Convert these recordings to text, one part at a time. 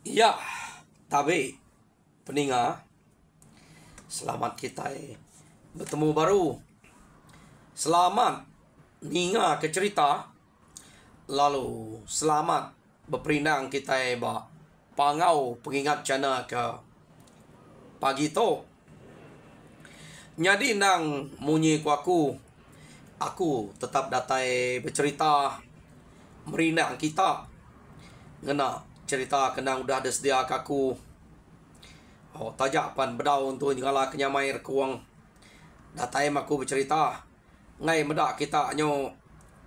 Ya, tapi peninga, selamat kita bertemu baru. Selamat ninga ke cerita. Lalu selamat berperindang kita pangau pengingat cana ke pagi tu. Jadi nang munyi ku aku tetap datai bercerita merindang kita. Ngena cerita kenang udah ada sedia kaku. Oh, tajak pan bedau untuk ngala kenyamai rekuang. Datai aku bercerita. Ngai medak kita nyo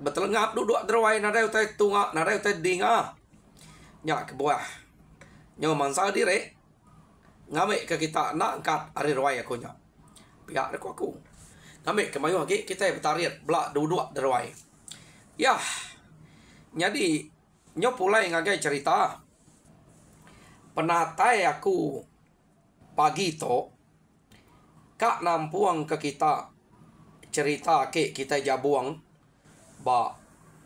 betelengap duduk derwai nadai utai tunga, nadai utai dinga. Nyak ke buah. Nyo mangsa dire. Ngamik ke kita nak angkat hari rwai aku nyak. Pihak aku. Ngamik ke mayu lagi kita bertariat belak duduk derwai. Yah. Jadi nyo pulai ngagai cerita. Penatai aku pagi tu kak nampuang ke kita cerita ke kita jabuang ba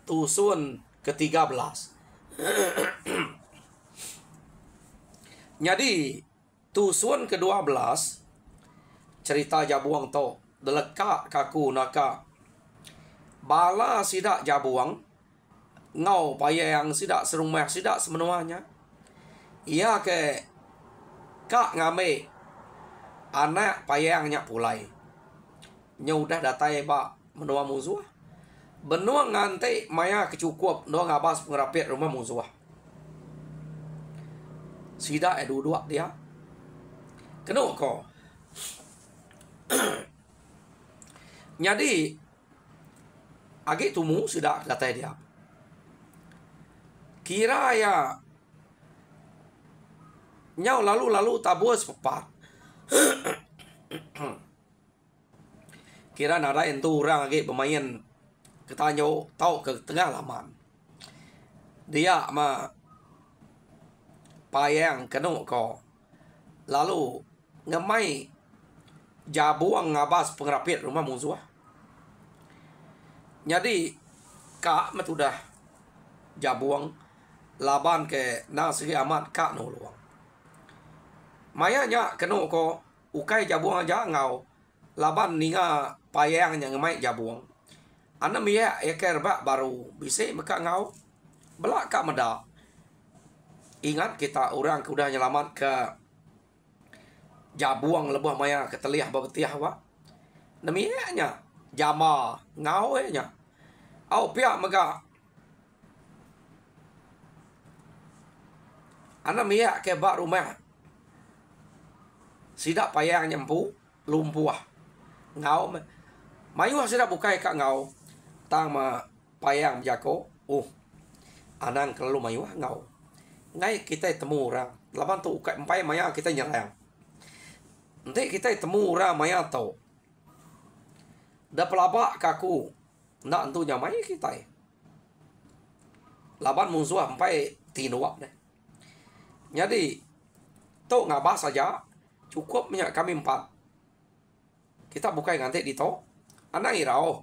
tusun ke-13. Jadi tusun ke-12 cerita jabuang tu deleka kaku naka bala sidak jabuang ngau payang sidak serumah sidak semenuanya. Ia ke kak ngame anak payangnya pulai. Nya udah datai ba menua musuh. Benua ngante maya kecukup doa ngabas pengerapit rumah musuh. Sida dua dia. Kena ko. Jadi agi tumu sida datai dia. Kira ya nyau lalu tabur sepepat. Kira nada itu orang lagi bermain ketanyo tahu ke tengah laman. Dia ma payang kenu ko. Lalu ngemai jabuang ngabas pengerapit rumah musuh. Jadi kak metudah jabuang laban ke nasi amat kak noluang. Mayanya kenu ko ukai jabuang aja ngau laban ninga payang yang ngemai jabuang. Ana miya eker bak baru bisa meka ngau belak kak meda. Ingat kita orang udah nyelamat ke jabuang lebuh maya ke teliah babetiah wa. Namianya jama ngau nya. Au pia mega ana miya ke bak rumah. Sidak payang nyempu lumpuah. Ngau mayu sidak bukai kak ngau. Tang ma payang jako. Anang kalau mayu ngau. Ngai kita temu orang. Laban tu ukai empai maya kita nyerang. Nanti kita temu orang maya tau. Da pelabak kaku. Nak entu nyamai kita. Laban musuh empai tinuak deh. Jadi tu ngabas saja. Cukup minyak kami 4. Kita bukai nganti di to. Anang irau.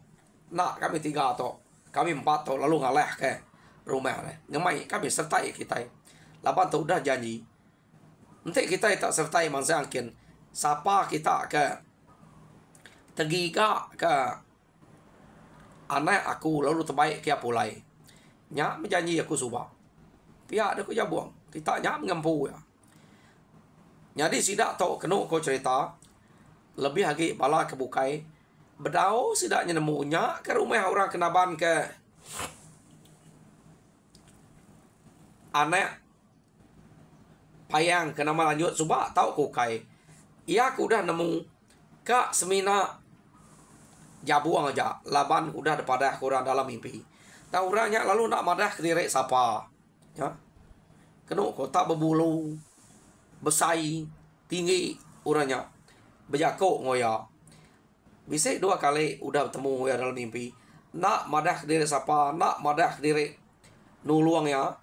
Nak kami 3 to. Kami 4 to. Lalu ngaleh ke rumah. Ngemai kami sertai kita. Laban tu udah janji. Nanti kita tak sertai mangsa angkin. Sapa kita ke. Tergiga ke. Anak aku lalu terbaik kia pulai. Nyak menjanji aku subah. Pihak ada ku jabuang. Kita nyak mengempu ya. Jadi sidak tok kenu ko cerita lebih lagi bala kebukai bedau sidaknya nemunya ke rumah orang kenaban ke anak payang kena lanjut subak tau kukai. Ia aku udah nemu kak semina jabuang aja laban udah depadah kurang dalam mimpi. Tahu orangnya lalu nak madah ke diri siapa. Ya. Kenu kota berbulu besai tinggi uranya berjakok ngoya bisa 2 kali udah bertemu ngoya dalam mimpi nak madah diri siapa nak madah diri nuluang ya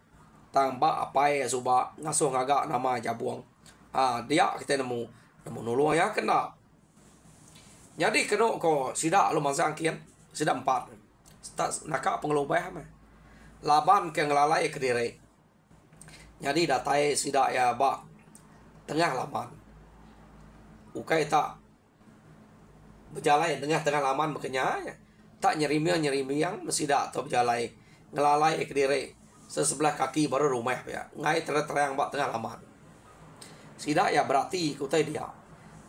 tambah apa ya suba ngasuh ngagak nama jabuang dia kita nemu nuluang ya kena. Jadi kena ko sidak lu mangsa angkian sidak 4 nakak pengelubah mah laban ke ngelalai ke diri Jadi datai sida ya ba tengah laman. Ukai tak berjalan tengah laman bekenya tak nyerimi yang sida atau berjalan ngelalai ke diri sesebelah kaki baru rumah ya. Ngai terang ba tengah laman. Sida ya berarti kutai dia.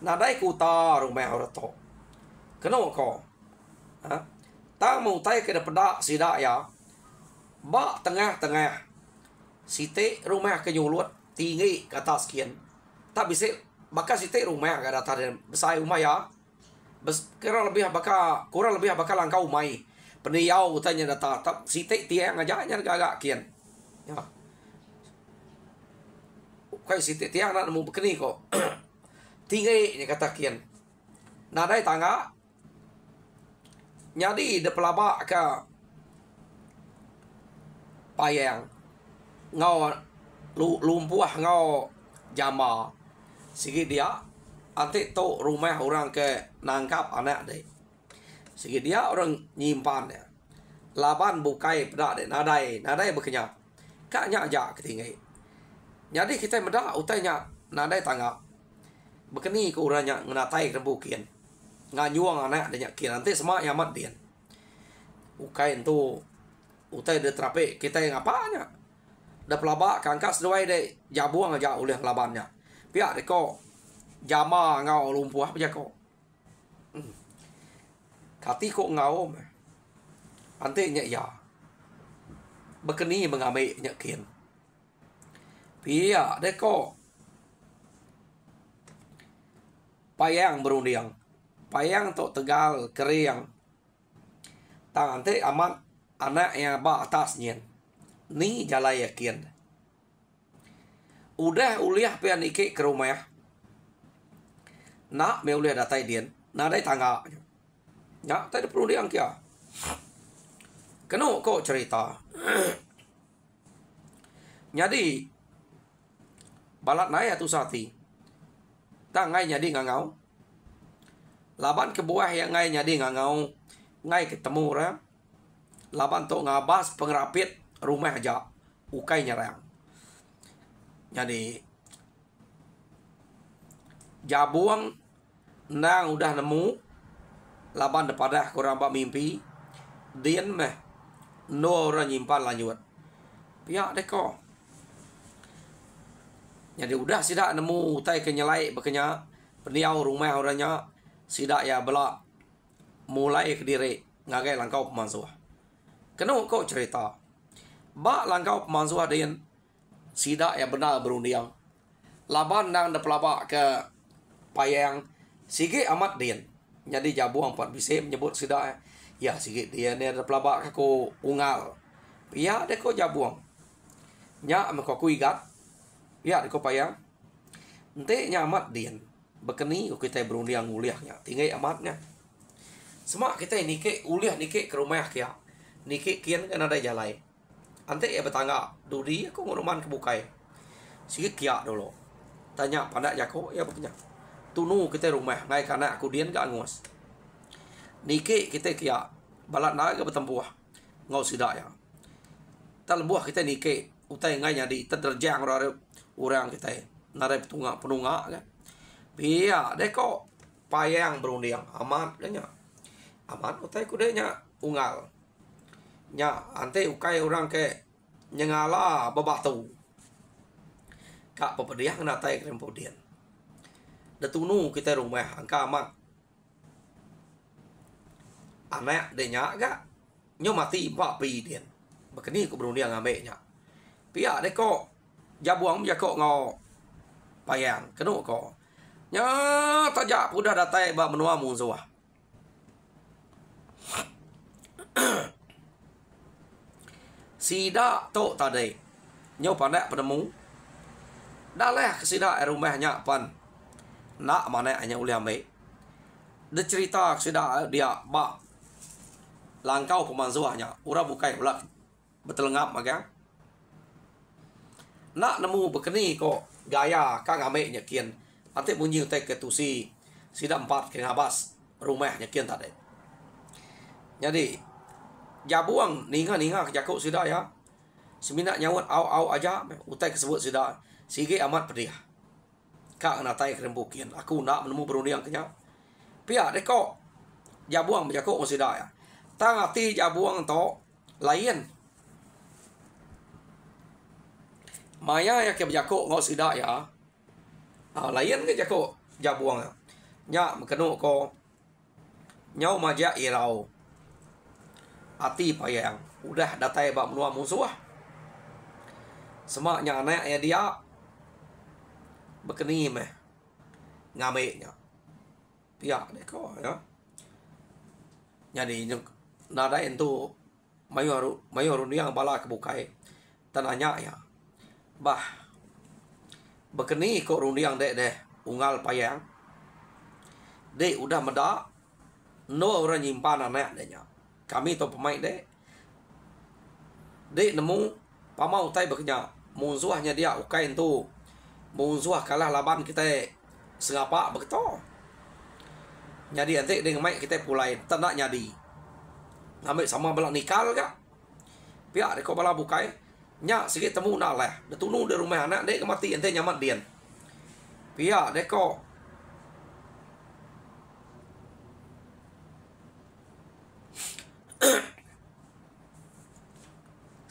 Nadai kuta rumah orang to. Kenapa kau? Ha? Tang mau tai ke depan sida ya. Ba tengah site rumah ke nyulut tinggi ke atas kian. Tak bisa bakal site rumah ke atas dan besar rumah ya. Kurang lebih bakal langkau mai. Peniau tanya data tak site tiang aja agak kian. Ya. Kai site tiang nak mau bekeni kok. Tinggi ni kata kian. Nadai tangga. Jadi de pelabak ke payang ngau lumpuh ngau jama sigi dia anti to rumah orang ke nangkap anak deh sigi dia orang nyimpan ya laban bukai pedak deh nadai berkenyap kaknya aja ketinggi jadi kita medak utainya nadai tangga berkeni ke uranya ngenatai rembukian nganyuang anak dia kian nanti semua yamat dia ukai itu utai de trape kita yang apanya da pelaba kangkas doai de jabuang aja oleh labannya pihak de ko jama ngau lumpuh aja ko kati ko ngau ante nya ya bekeni mengamai nya kian pihak de ko payang berundiang payang to tegal keriang tang ante amat anak yang ba atasnya ni jalai yakin udah uliah pian ike ke rumah ya nak me uliah datai dian nadai tangga ya tadi perlu diang kia kena kok cerita jadi balat naya tu sati tang ngai jadi ngangau laban ke buah yang ngai jadi ngangau ngai ketemu orang laban to ngabas pengerapit rumah aja ukai nyerang jadi jabuang nang udah nemu laban depada kurang bak mimpi dian meh no orang nyimpan lanjut pihak deko jadi udah sidak nemu utai kenyelai bekenya peniau rumah orangnya sidak ya belak mulai ke diri ngagai langkau pemansuh. Kenapa kau cerita? Ba langkau pemansuh dian sidak ya benar berundiang. Laban nang de pelabak ke payang sige amat dian. Jadi jabuang pat bisa menyebut sidak ya sige dia ni de pelabak aku ungal. Ya de ko jabuang. Nya me ko kuigat. Ya de ko payang. Ente nya amat dian. Bekeni kita berundiang uliahnya. Tinggai amatnya. Semak kita nike uliah nike ke rumah kia. Niki kian kan ada jalai. Ante ya betangga. Dudi aku nguruman kebukai. Sikit kia dulu. Tanya pada jako ya punya. Tunu kita rumah ngai karena aku dian gak angus. Niki kita kia balat naga bertempuah. Ngau sidak ya. Talbuah kita niki utai ngai jadi terderjang orang kita. Nare penunga kan. Biar deko payang berundiang amat kan ya. Amat utai kudanya ungal. Nya ante ukai orang ke nyengala babatu. Kak pepediah natai krempudian. Datunu kita rumah angka amat. Anak denya gak nyo mati 4 pi dian. Bekeni ku berundiang ambeknya. Pia deko jabuang jako ngau payang kenu ko. Nya tajak udah datai ba menua munzuah. Sida to tadi nyo pandai penemu dah lah sida rumahnya pan nak mana hanya uliah mai de cerita sida dia ba langkau pemanzuahnya ura bukai pula betelengap magang nak nemu bekeni kok gaya kang ame nyakian ante bunyi utai ketusi sida 4 ke ngabas rumahnya kian tadi jadi jabuang ninga ke jakuk sida ya Semina nyawat au aja utai kesebut sida. Sige amat pedih. Kak natai kerembukian. Aku nak menemu berunding kenya. Pia deko. Jabuang berjakok sida ya. Tang ati jabuang to lain. Maya ya ke berjakok ngau sida ya. Lain ke jakok jabuang ya. Nya mekenu ko nyau maja irau. Ati payang. Udah datai bak menua musuh. Semaknya anak ya dia berkeni meh ngameknya. Pihak deko ya. Jadi nada itu mayor yang bala kebukai. Tananya ya. Bah berkeni kok rundiang dek unggal payang. Dek udah meda. No orang nyimpan anak deknya. Kami to pemain dek. Dek nemu pamau tai berkenya. Musuhnya dia ukai itu. Musuh kalah laban kita sengapa begitu. Jadi nanti dengan mai kita pulai tenak jadi. Ngambil sama belak nikal kah? Pihak dek bala bukai. Nya sikit temu nak lah. Dia tunu di rumah anak dek mati ente nyamat dian. Pihak dek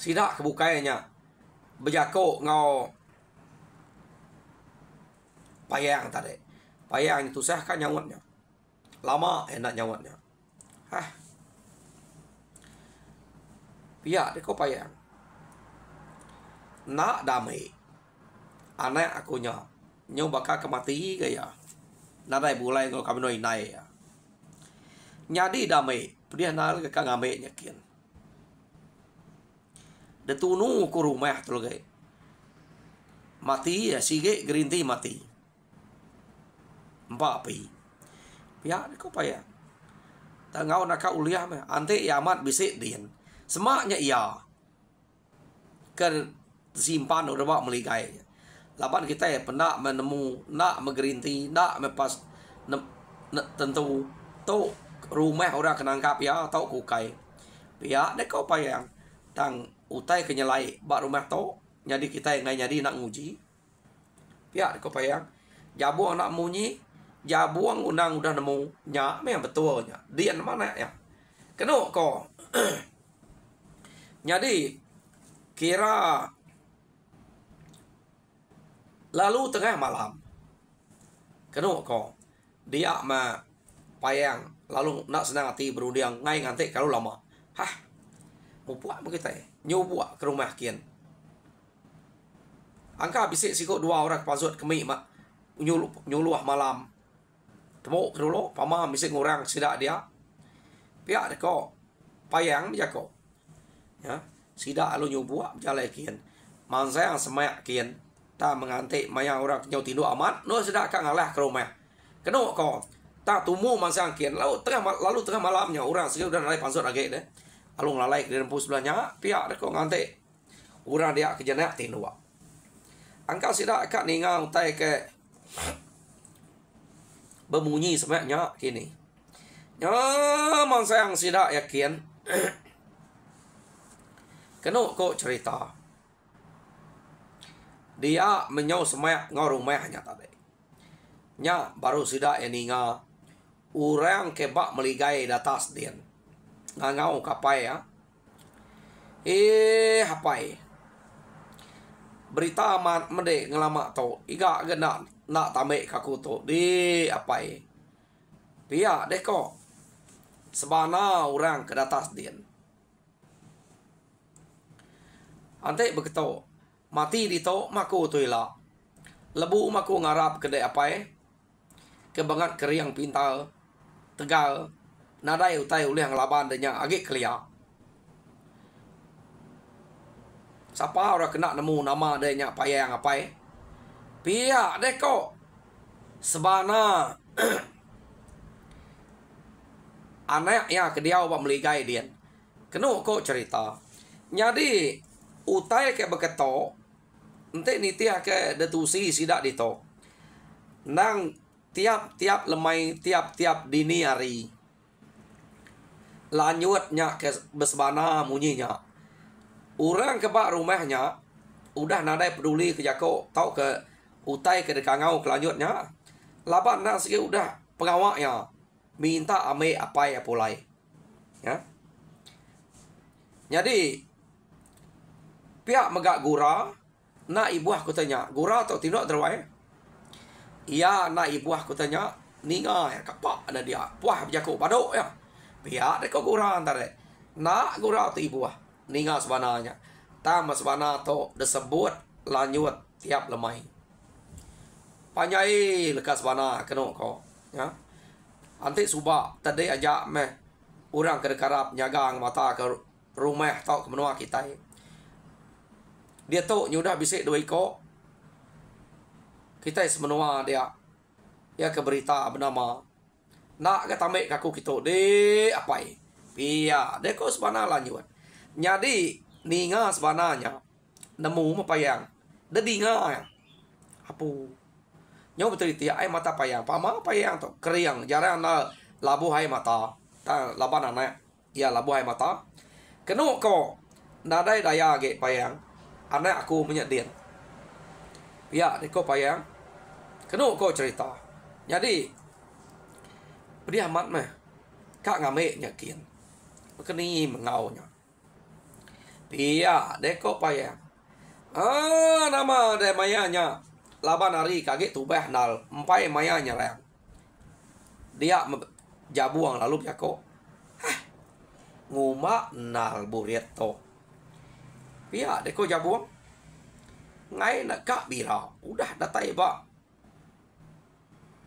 sidak kebukainya. Berjakok ngau payang tadi. Payang itu sah kan nyawatnya. Lama enak nyawatnya. Pihak deko payang. Nak damai. Anak akunya. Nyo bakal kemati gaya. Nadai bulai ngau kami noi nai ya. Nyadi damai. Dia nal ke kang ambe nyakin. Detunu ku rumah tu lagi. Mati ya sige gerinti mati. Empat api. Pihak kau payah. Tangau nak uliah mah. Ante yamat bisik dian. Semaknya iya. Kan simpan udah bak meligai. Lapan kita ya pernah menemu nak megerinti nak mepas tentu tu rumah orang kenangkap ya tau kukai. Pihak dek kau payah. Tang utai kenyalai bak rumah to. Jadi kita yang nyadi nak nguji. Pihak kau payang. Jabuang nak munyi. Jabuang unang udah nemu. Nya memang betulnya. Dia mana ya. Kena kau. Jadi kira lalu tengah malam. Kena kau. Dia mah payang. Lalu nak senang hati berunding. Ngai ngantik kalau lama. Mau buat begitu ya. Nyobuak ke rumah kian. Angka bisik sikut dua orang pasut kemik mak nyuluh malam. Temu ke dulu pamam bisik ngurang sidak dia. Pihak deko payang dia ko. Ya, sidak lu nyobuak jalan kian. Man saya semak kian. Ta mengantik maya orang nyau tindu amat. No sidak kang ngalah ke rumah. Kena ko. Ta tumu man saya kian. Lalu tengah malamnya orang sikit udah naik pasut lagi deh. Lalu ngelalai ke rempu sebelahnya. Pihak deko ngantik. Orang dia kejenak tindu. Angka sidak kat ningang utai ke berbunyi sebenarnya kini. Ya, man sayang sidak yakin. Kena kok cerita. Dia menyau semak ngau rumahnya tadi. Nya baru sidak yang ninga. Orang kebak meligai datas dia. Ngangau kapai ya. Hapai. Berita amat mendek ngelama to. Iga gena nak tamek kaku to. Di apai. Pihak deko. Sebana orang ke datas dia. Antek begitu. Mati di to maku tu ila. Lebu maku ngarap kedai apai. Kebangat keriang pintal. Tegal. Nadai utai ulih ngelaban denya agak kelia. Siapa orang kena nemu nama dia payang apai. Pihak deko. Sebana anak yang kediau buat meligai dia. Kena kok cerita. Jadi utai ke beketo. Nanti nitia ke detusi sidak dito. Nang tiap-tiap lemai tiap-tiap dini hari. Lanjutnya ke besbana munyinya. Orang kebak rumahnya udah nadai peduli ke jako, tahu ke utai ke dekangau kelanjutnya. Laban nak sikit udah pengawaknya minta ambil apa ya pulai. Ya. Jadi pihak megak gura, nak ibu aku tanya, gura atau tidak terwai? Iya, nak ibu aku tanya, ninga ya kapak ada dia. Puah berjaku paduk ya. Pihak dek gura antara. Nak gura atau ibu ah. Ninga sebenarnya. Tam sebenarnya tu disebut lanjut tiap lemai. Panjai lekas sebenarnya kena kau. Ya. Nanti subak tadi ajak meh orang kedekarap nyagang mata ke rumah tau ke menua kita. Dia tu nyudah bisik dua ikut. Kita semenua dia. Ya ke berita bernama. Nak ke tambik kaku kita. De apa ini? Pia. Dia kau sebenarnya lanjut. Jadi, ninga sebenarnya. Nemu apa yang. Dia ninga ya. Apa? Nyawa betul itu ya. Ay mata payang. Pama payang tu. Keriang. Jarang na labu hai mata. Ta laban anak. Ya labu hai mata. Kenu kau. Nadai daya ge payang. Anak aku menyedin. Ya, dia kau payang. Kenu kau cerita. Jadi. Dia amat meh. Kak ngamek nyakin. Keni mengaunya. Iya, deko payang. Nama de mayanya. Laban hari kaget tubah nal. Empai mayanya rang. Dia jabuang lalu jako. Nguma nal burieto. Iya, deko jabuang. Ngai nak kak bira. Udah datai ba.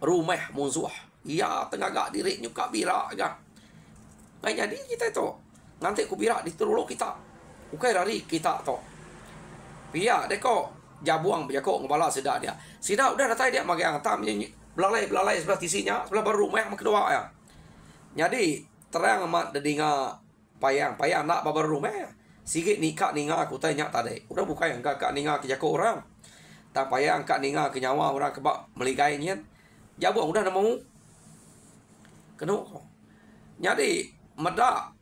Rumah musuh. Iya, tengah gak diri nyuka bira aja. Ngai jadi kita itu. Nanti ku bira dituruluk kita. Ukai lari kita to. Pia deko jabuang berjako ngabala sedak dia. Sedak udah datai dia magi angtam belalai sebelah tisinya, sebelah baru rumah yang kedua ya. Jadi terang amat dedinga payang nak babar rumah. Sikit nikah ninga aku tanya tadi. Udah buka yang kak ninga ke jako orang. Tak payang kak ninga ke nyawa orang kebak meligainya. Jabuang udah nemu. Kena. Jadi medak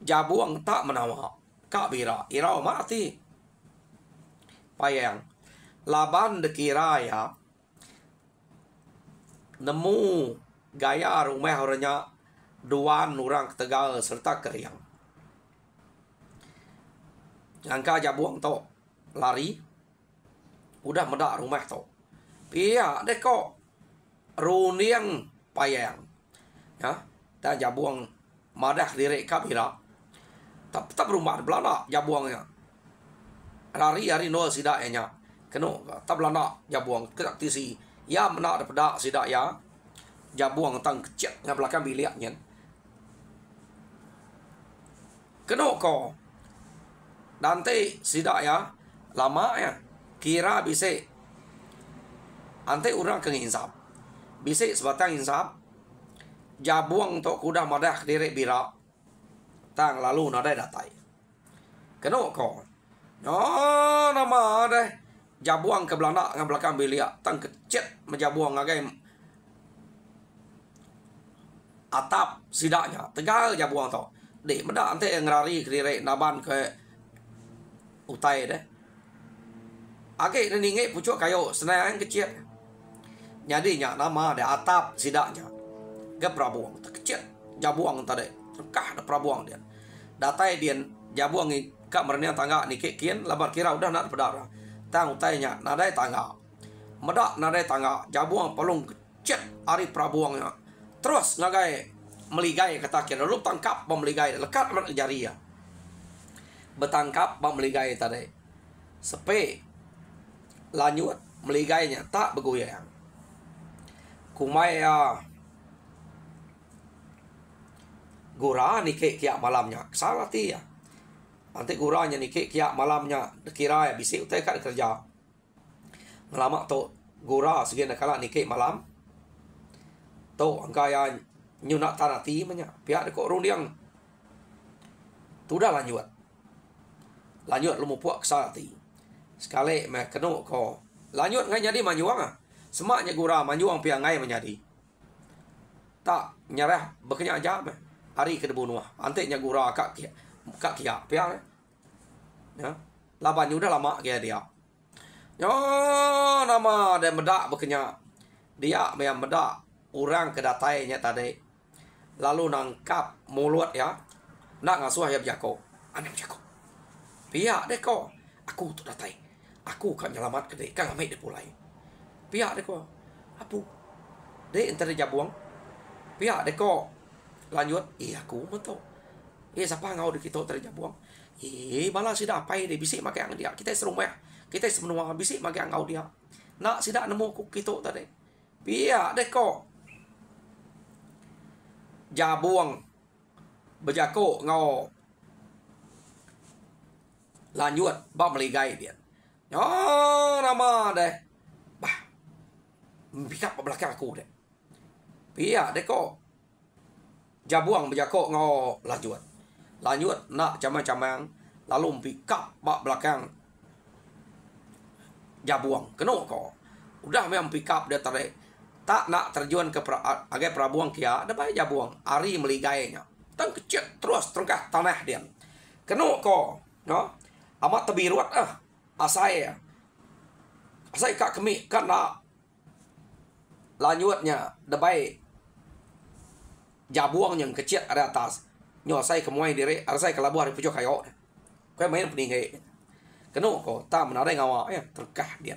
jabuang tak menawa. Kak bira, irau mati. Payang. Laban dekira ya. Nemu gaya rumah orangnya duan orang Tegal serta Keriang. Angka jabuang to lari. Udah medak rumah to. Pia deko runiang payang. Ya, dan jabuang madah diri kabira. Tak rumah Belanda jabuangnya. Hari no sidaknya. Keno tak Belanda jabuang ketak tisi. Ya menak daripada sidak ya. Jabuang tang kecil yang belakang biliknya. Keno ko. Nanti sidak ya lama ya. Kira bisa ante orang ke insap. Bisa sebatang insap. Jabuang tok kuda madah diri bira. Tang lalu nadai datai. Keno ko. No nama ada jabuang ke Belanda ngan belakang bilia tang kecet menjabuang ngagai atap sidaknya Tegal jabuang to. Di meda ante ngrari kiri naban ke utai deh. Age ninge pucuk kayo senayan kecet. Jadi nya nama ada atap sidaknya. Ke Prabuang kecet jabuang tadi. Rekah ada Prabuang dia. Datai dia jabuang ni kak mernia tangga ni kian labar kira udah nak berdarah. Tang utainya nadai tangga. Medak nadai tangga jabuang pelung kecet hari Prabuangnya. Terus ngagai meligai kata kira lu tangkap pemeligai lekat amat jari ya. Betangkap pemeligai tadi. Sepe lanjut meligainya tak bergoyang. Kumaya gura ni kia malamnya salah ti ya. Nanti guranya ni kia malamnya kira ya bisa utai kat kerja. Ngelama tu gura segini kala ni malam. Tu angka ya nyunak tanati menya. Pihak dekok rundiang. Tu dah lanjut. Lanjut lu mau puak kesati. Sekali meh kenu ko. Lanjut ngai jadi manjuang ah. Semaknya gura manjuang pihak ngai menjadi. Tak nyerah bekerja aja meh. Hari ke debu nuah. Antiknya gura kak kia pihak. Ya. Laban udah lama kayak dia. Yo nama dia medak berkenyak. Dia yang medak orang kedatainya tadi. Lalu nangkap mulut ya. Nak ngasuh ya berjako. Anak berjako. Pihak deh kau. Aku tu datai. Aku kan nyelamat ke dia. Kan ambil dia pulai. Pihak deh kau. Apa? Dia entar dia buang. Pihak deh kau. Lanjut. Aku betul. Siapa ngau di kita terjadi buang. Bala sida apa dia bisik makai ang dia. Kita serumah. Kita semenua bisik makai ang dia. Nak sida nemu ku kita tadi. Pihak deh kau. Jabuang. Berjako ngau. Lanjut. Bak meligai dia. Nama deh. Bah. Pikap belakang aku deh. Pihak deh kau. Jabuang berjako ngau lanjut. Lanjut nak camang-camang. Lalu pikap bak belakang. Jabuang. Kena kau. Udah memang pikap dia tarik. Tak nak terjun ke agai perabuang kia. Ada baik jabuang. Ari meligainya. Tang kecil terus terangkat tanah dia. Kena kau. No? Amat tebiruat Asai. Asai kak kemik. Kan nak. Lanjutnya. Ada baik. Jabuang yang kecil ada atas. Nyo saya kemuai diri. Saya kelabu hari pucuk kayo. Kau main peninggai. Kena kau. Tak menarik ngawak. Terkah dia.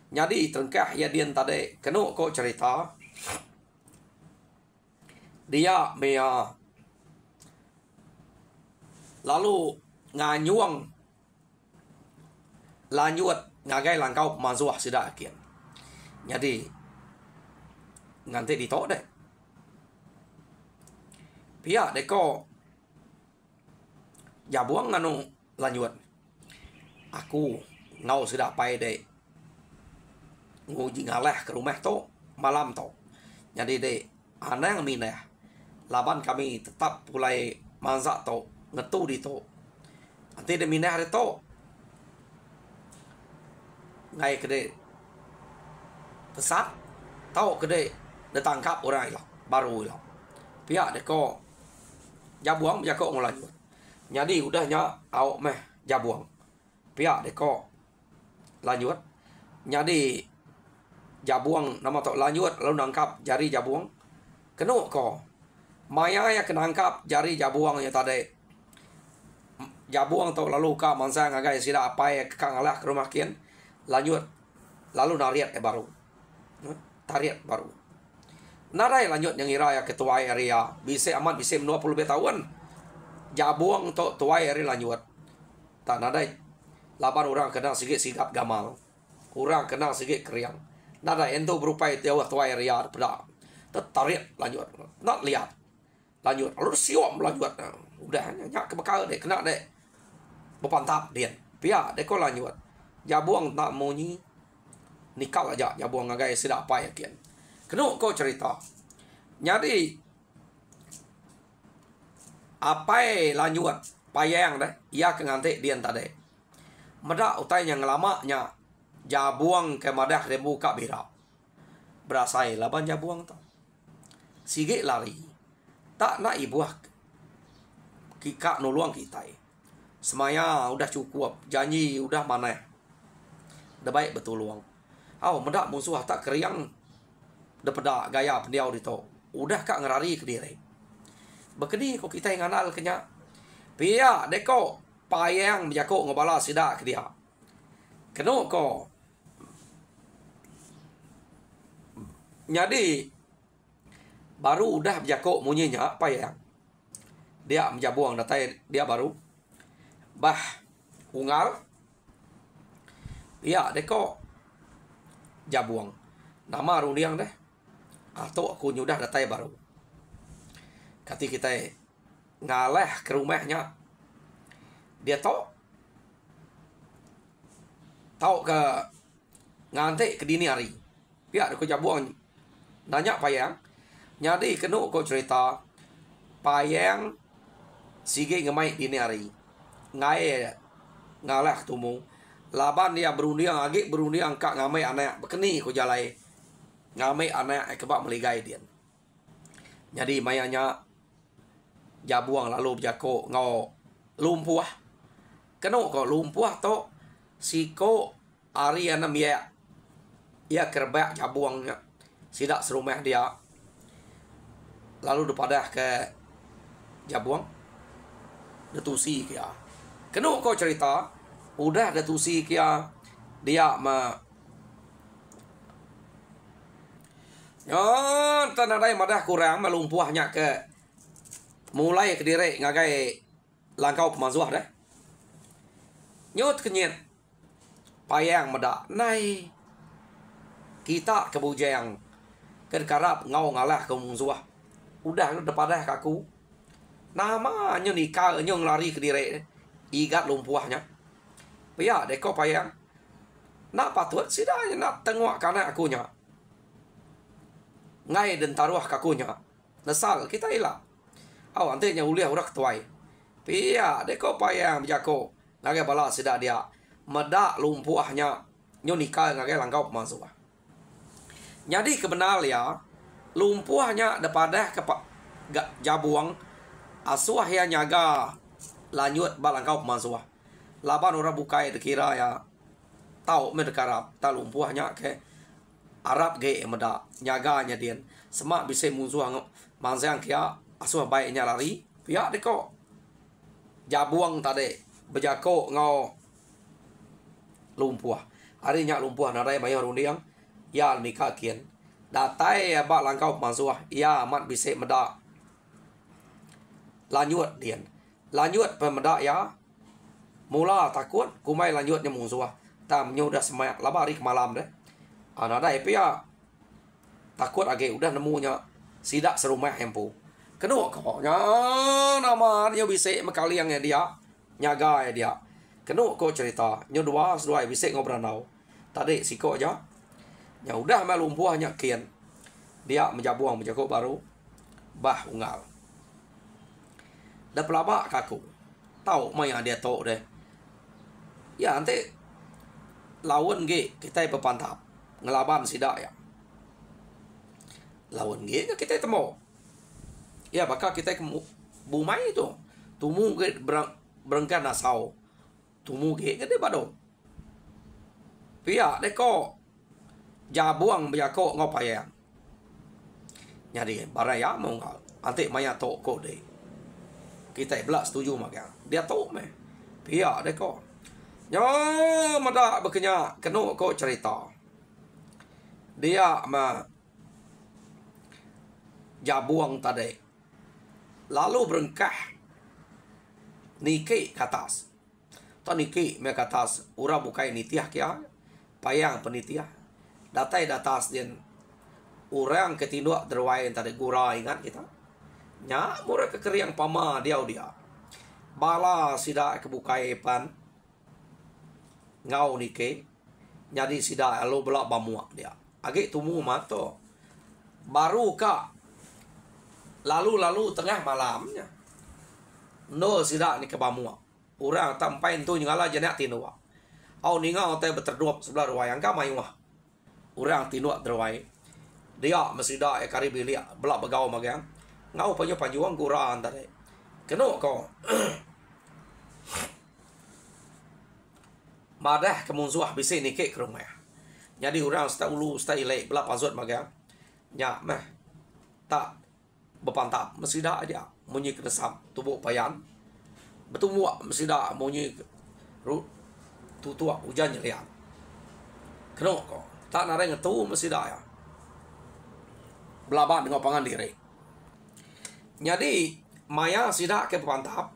Jadi terkah ya dia tadi. Kena kau cerita. Dia mea. Lalu nganyuang. Lanjut. Ngagai langkau pemanzuah sudah akhir. Jadi. Nanti ditok deh. Pihak deko. Jabuang nganu lanjut. Aku ngau sudah pai dek. Nguji ngaleh ke rumah tu malam tu. Jadi dek anang minah. Laban kami tetap mulai manzak tu ngetu di tu. Nanti de minah hari tu. Ngai kede pesat tahu kede ditangkap orang itu baru itu. Pihak deko. Jabuang berjako ngulanjut. Jadi udahnya awak meh jabuang. Pihak deko lanjut. Jadi jabuang nama tok lanjut lalu nangkap jari jabuang. Kena ko. Maya ya kena nangkap jari jabuang yang tadi. Jabuang tok lalu ka mansang agai sida apa ya kang alah ke rumah kian. Lanjut. Lalu nariat baru. Tariat baru. Narai lanjut yang ira ya ketua area. Bisa aman bisa 20 tahun. Jabuang to tuai area lanjut. Tak nadai. Lapan orang kena sikit sikap gamal. Orang kena sikit kriang. Nadai ento berupa itu tuai area pada. Tarik lanjut. Nak lihat. Lanjut. Lalu siom lanjut. Udah nyak kebakar deh kena deh. Berpantap dia. Pihak deh kau lanjut. Jabuang tak munyi. Nikau aja jabuang agai sidak apa ya kian. Kena kau cerita. Jadi apa lanjut payang dah. Ia kengantik dia tadi. Medak utai yang lamanya jabuang ke madah dia buka bira. Berasai laban jabuang tu. Sigit lari. Tak nak ibuah. Kika nuluang kita. Semaya udah cukup. Janji udah mana. Dah baik betul luang. Medak musuh tak keriang. Daripada gaya pendiau itu. Udah kak ngerari ke diri. Bekeni kok kita yang anal kenya. Pia deko payang berjako ngobala sida ke dia. Kena ko. Jadi baru udah berjako munyinya payang. Dia menjabuang datai dia baru. Bah ungal. Pia deko jabuang. Nama rundiang deh. Atau aku nyudah datai baru. Kati kita ngaleh ke rumahnya. Dia tahu ke ngantik ke dini hari. Pihak aku jabuang nanya payang. Jadi kena kau cerita payang sige ngemai dini hari. Ngai ngaleh tumu. Laban dia berundiang agak berundiang kak ngamai anak bekeni kau jalai. Ngamai anak kebak meligai dia. Jadi mayanya jabuang lalu berjako ngau lumpuh. Keno ko lumpuh to siko ari anam ya kerbak jabuangnya sidak serumah dia. Lalu depadah ke jabuang detusi kia. Keno ko cerita udah detusi kia dia tanadai madah kurang melumpuhnya ke mulai ke diri ngagai langkau pemanzuah dah. Nyut kenyit payang madak nai kita kebujang kerkarap ngau ngalah ke musuh. Udah depadah kaku. Nama nyo nikah nyo lari ke diri igat lumpuhnya. Pia deko payang. Nak patut sidanya nak tengok kana akunya. Ngai dan taruh kakunya. Nesal kita ilah. Aw antenya uliah urak tuai. Pia deko payang bijako. Ngagai bala sidak dia. Medak lumpuhnya. Nyo nikah ngagai langkau pemansuah. Jadi kebenar ya. Lumpuhnya depadah ke jabuang. Asuah ya nyaga. Lanjut balangkau pemansuah. Laban orang bukai dekira ya. Tahu mendekarap. Tak lumpuhnya ke Arab ge meda nyaganya dia semak bisa musuh mangsang kia asuh baiknya lari pihak deko jabuang tadi bejako ngau lumpuh harinya lumpuh narai bayar undiang ya mikakian datai ya bak langkau masuh ya amat bisa meda lanjut dia lanjut pemeda ya mula takut kumai lanjutnya musuh tamnya udah semak labari ke malam deh. Ada pia takut age udah nemunya sidak serumah hempu. Keno kok nama dia bisa mekali yang dia nyaga ya dia. Keno kok cerita nyo dua bisa ngobrol nau. Tadi siko aja. Ya udah melumpuhnya kian. Dia menjabuang menjago baru bah unggal. Dah pelabak kaku. Tahu maya dia tahu deh. Ya nanti lawan ge kita berpantap. Ngelaban sidak ya. Lawan ge kita temu. Ya bakal kita ke bumai itu. Tumu ge berengkan nasau. Tumu ge gede bado. Pia deko jabuang bejako ngopaya. Jadi baraya mau ngal. Ante maya tok ko de. Kita belak setuju makan. Dia tok meh. Pia deko. Nyo mada bekenya keno ko cerita. Dia jabuang tadi. Lalu berengkah. Niki ke atas. Tak niki me ke atas. Ura bukai nitiah kia. Payang penitiah. Datai datas din. Orang ketinduk derwain tadi gura ingat kita. Nya mura kekeriang pama dia. Bala sida kebukai pan. Ngau niki. Jadi sida alo belak bamuak dia. Agak tumu mato. Baru kak. Lalu tengah malamnya. No sidak ni kebamuak. Orang tampain tu nyala jenak tinua. Au ninga otai berterduap sebelah ruai. Angka mayuah. Orang tinua derwai. Dia mesida ekari bilik. Belak begau magang. Ngau panyo panjuang kurang tadi. Kenok kau. Madah kemunsuah bisa nikik ke rumah. Jadi orang seta ulu seta ilek belak pasut magang. Nya meh tak berpantap mesti dah dia munyi keresam tubuh payan. Betul muak mesti dah munyi tutua hujan nyelian. Kenok kok tak nareng tu mesti dah ya. Belaban dengan pangan diri. Jadi maya sidak ke berpantap.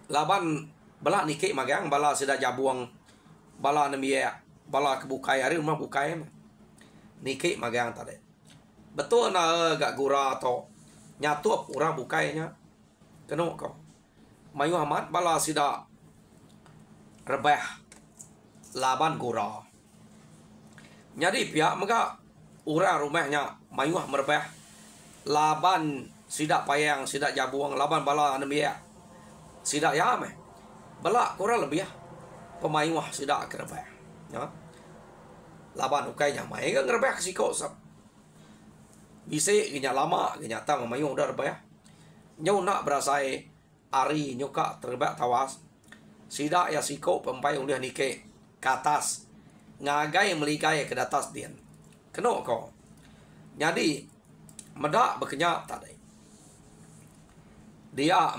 Laban belak nikik magang bala sidak jabuang bala nemia bala kebukai hari rumah bukai nikik magang tadi. Betul na gak gura atau nyatu orang bukainya. Kenok kau. Mayu amat bala sida rebah laban gura. Jadi pihak mega orang rumahnya mayu merebah laban sida payang sida jabuang laban bala anemia sida yame. Bala kurang lebih ya. Pemayuah sida kerebah. Ya. Laban ukainya mai kan ngerebah siko sap. Bisa genya lama genya ta mamayuh udah rebah. Nyau nak berasai ari nyoka terbak tawas. Sida ya siko pempai uliah nike ke atas. Ngagai meligai ke atas dia. Kena ko. Jadi medak berkenyak tadi. Dia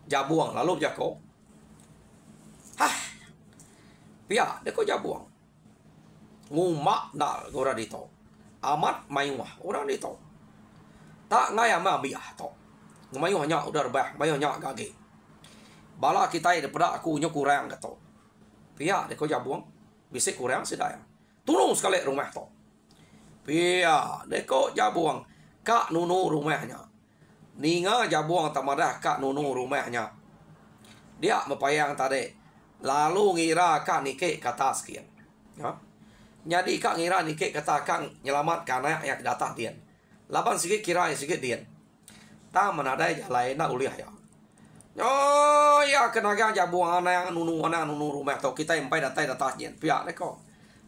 jabuang lalu jako. Hah. Pia dia ko jabuang. Ngumak nak orang dito. Amat mayuah orang dito. Tak ngai ama biah to. Mayuah nya udah rebah, mayuah nya gage. Bala kita daripada aku nya kurang kata. Pia dia ko jabuang. Bisik kurang sedaya. Tolong sekali rumah to. Pia dia ko jabuang. Kak nunu rumahnya. Ninga jabuang tamadah kak nunu rumahnya. Dia mepayang tadi. Lalu ngira kak nike kata sekian. Ya. Jadi kak ngira nike kata kang nyelamatkan anak yang datang dia. Laban sikit kira sikit dia. Tak menadai jalan nak uliah ya. Oh ya kenaga jabuang anak nunu rumah tu kita empai datang dia. Pihak neko.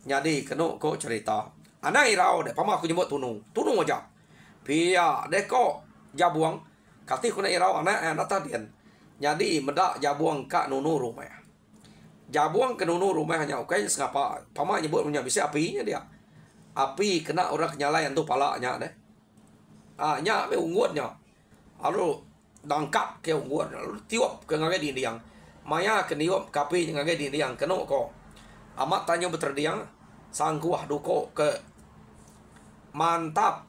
Jadi kena ko cerita. Anak irau deh. Pama aku nyebut tunu aja. Pihak neko jabuang. Kati aku nak irau anak datang dia. Jadi medak jabuang kak nunu rumah. Jabuang ke nunu rumahnya, okay, sengapa. Pama nyebut punya bisa apinya dia. Api kena orang kenyalayan tu palanya deh. Nya me ungutnya. Lalu dangkap ke ungut, lalu tiup ke ngagai dinding. Maya ke niup kapi ngagai dinding kena ko. Amat tanya berterdiang sangkuah duko ke mantap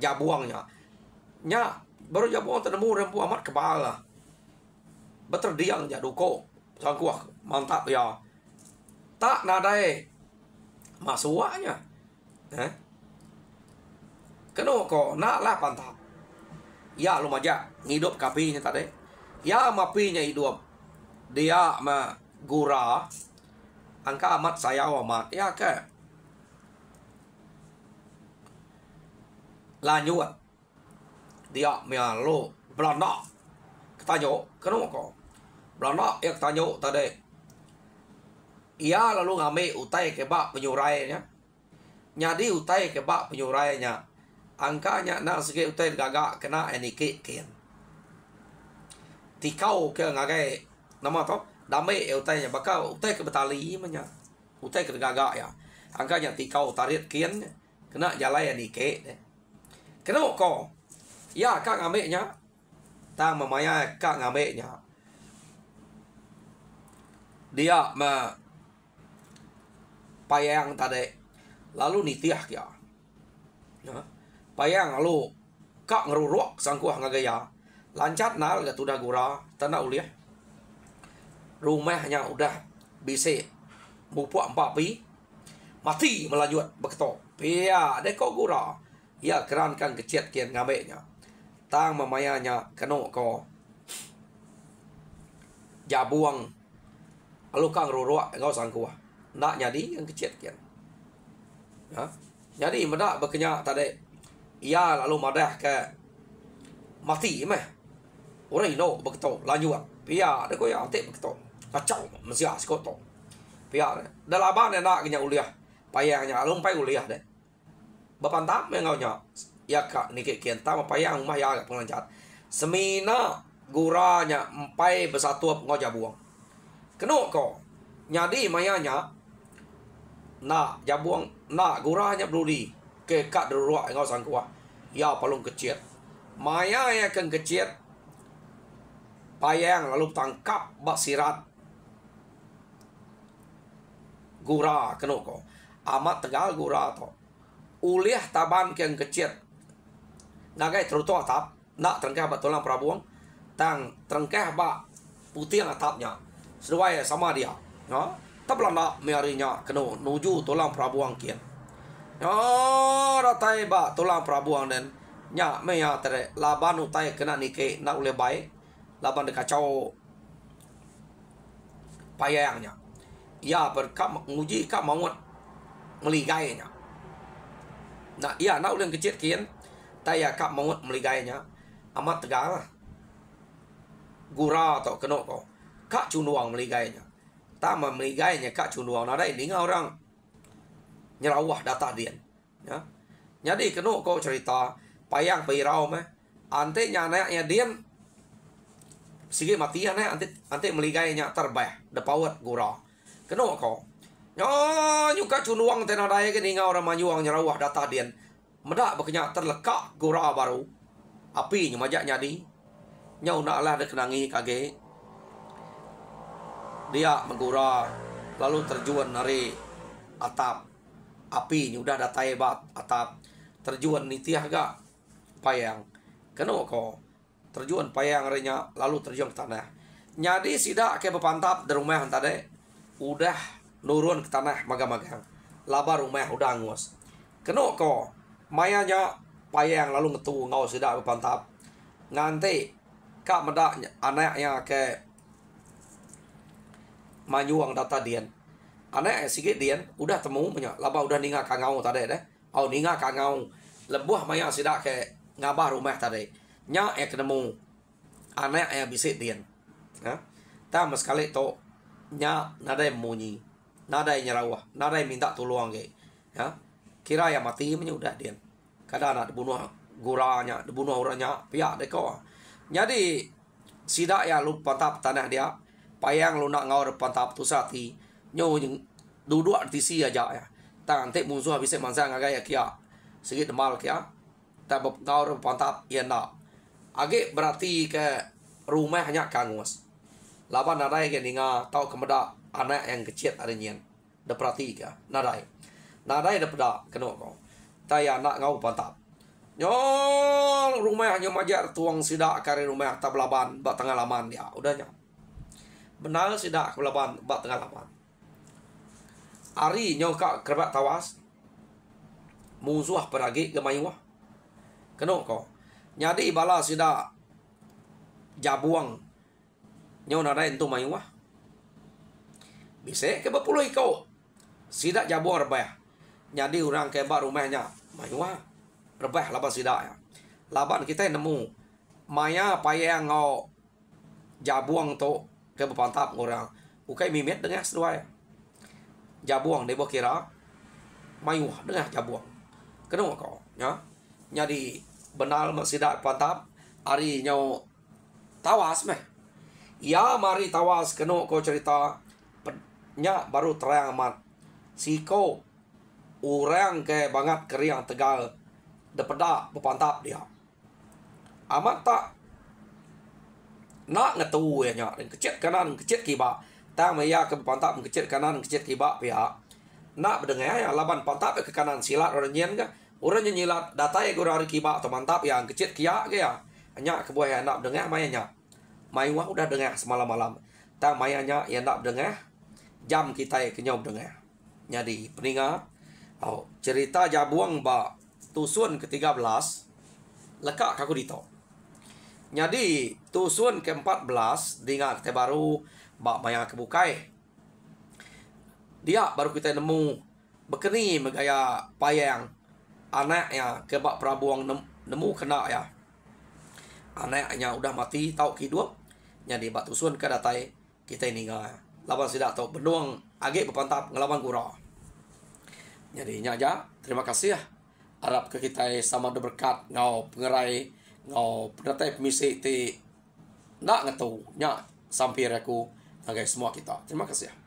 jabuangnya. Nya baru jabuang tenemu rempu amat kepala. Berterdiang ja duko. Sangkuah mantap ya. Tak nadai masuaknya. Kena ko naklah pantap. Ya lumajak hidup kapinya tadi. Ya mapinya hidup. Dia gura. Angka amat saya amat. Ya ke. Lanjut. Dia lo Belanda. Ketanya. Kena ko. Belanda yang tanya tadi. Ia lalu ngambil utai kebak penyurainya. Jadi utai kebak penyurainya. Angkanya nak sikit utai gagak kena enikit kian. Tikau ke ngagai nama tu. Damai utainya bakal utai ke betali manya. Utai ke gagak ya. Angkanya tikau tarik kian. Kena jalan enikit. Kena ko. Ya kak ngambilnya. Tang memaya kak ngambilnya. Dia payang tadi. Lalu nitiah kia. Ya. Payang lalu kak ngeruruak sangkuah ngagaya. Lancat nal gak udah gura. Tanah uliah. Rumahnya udah bisa mupuak 4 pi. Mati melanjut beketok. Pia deko gura. Ya kerankan kecet kian ngabeknya. Tang memayanya kena ko. Jabuang. Lalu kang ruruak engkau sangkuah. Nak jadi yang kecil kian. Ya. Jadi medak berkenyak tadi. Ia lalu madah ke mati meh. Orang ino begitu lanjut. Pia ada ko ya antik begitu. Kacau mesti asko to. Pia dah laban nak kenya uliah. Payahnya lalu pai uliah deh. Bapantap engkau nya. Ya kak nikik kian tam payah rumah ya agak pengancat. Semina guranya empai bersatu engkau jabuang. Kena ko. Jadi mayanya nak jabuang nak guranya beludi ke kat deruak engkau sangkuah. Ya palung kecil. Maya yang akan kecil. Payang lalu tangkap bak sirat. Gura kena ko. Amat tegal gura to. Uliah taban yang kecil. Nagai terutu atap. Nak terengkah bak tulang prabuang. Tang terengkah bak putih atapnya. Sesuai sama dia. Ya, tak Belanda mearinya kena nuju tulang prabuang kian. Ya, ratai ba tulang prabuang dan nya meya tere laban utai kena nike nak oleh baik. Laban dekacau payangnya. Ya berkam nguji kak maut meligainya. Nah, ya nak oleh kecil kian. Taya kak maut meligainya. Amat tegar. Gura atau kena ko. Kak cunduang meligainya. Tama meligainya kak cunduang. Nada ini orang nyerawah data dia. Ya. Jadi kena kau cerita payang pirau meh. ante nya dian sige mati ante meligai nya terbah depawat gura keno ko nyo nyuka cunuang tena daya ke ninga orang manyuang nyerawah data dian medak bekenya terlekak gura baru api nyemajak nyadi nyau nak lah kenangi kage dia menggura lalu terjuan dari atap api udah datai bat atap terjuan nitiah gak payang keno ko terjuan payang renya lalu terjun ke tanah nyadi sidak ke bepantap di rumah tadi udah nurun ke tanah magang-magang laba rumah udah angus keno ko mayanya payang lalu ngetu ngau sidak bepantap nganti kak medak anaknya ke manyuang data dian anak sikit dian udah temu punya laba udah ninga kangau tadi deh ninga kangau lebuh maya sidak ke ngabah rumah tadi nya ketemu anak bisik dian ha ta sekali to nya nada munyi nada nyerawah nada minta tolong ke ya kira yang mati punya udah dian kadang anak dibunuh guranya dibunuh orangnya pihak deko jadi sidak ya lu pantap tanah dia payang lu nak ngau pantap tu sati nyo duduk artisi aja ya ta ante musuh habis mangsa ngagai kia sikit demal kia ta ngau pantap ya nak age berarti ke rumahnya kangus laban nadai ke ninga tau kemeda anak yang kecil ada nyen da perhati ke nadai da peda keno ko ta ya nak ngau pantap nyo rumahnya majar tuang sidak kare rumah tablaban ba tengah laman dia udahnya benar sidak kebelaban ba tengah laman ari nyo ka kerbat tawas musuh peragi ke mayuah keno ko nyadi bala sida jabuang nyo nada entu mayuah bisa ke bepuluh kau sida jabuang rebah nyadi orang ke ba rumahnya mayuah rebah laban sida ya laban kita nemu maya payang ngau jabuang to ke bepantap orang ukai mimet dengan sedua ya jabuang debo kira mayuah dengan jabuang keno ko ya nyadi benal masida pantap ari nyau tawas meh ya mari tawas keno ko cerita nya baru terang amat siko orang ke banget keriang tegal depeda bepantap dia amat tak nak ngetu ya nya kecet kanan kecet kiba ta maya ke bepantap kecet kanan kecet kiba pihak nak berdengar ya laban pantap ke kanan silat orang nyen ka orang nyilat datai gura kiba atau mantap yang kecil kia ke ya hanya kebuah nak dengar mayanya mayuah udah dengar semalam malam tang mayanya yang nak dengar jam kita kenyau dengar jadi peninga cerita jabuang ba tusun ke-13 lekak kaku dito jadi tusun ke-14 dengar kita baru ba maya kebukai dia baru kita nemu bekeni megaya payang anaknya ke bak Prabuang nemu kena ya anaknya udah mati tau kidua jadi batu sun ke datai kita ini lawan sidak tau benuang age bepantap ngelawan gura jadi nyaja terima kasih ya harap ke kita sama berkat ngau pengerai ngau pendatai pemisi ti nak ngetu nya sampir aku semua kita terima kasih ya.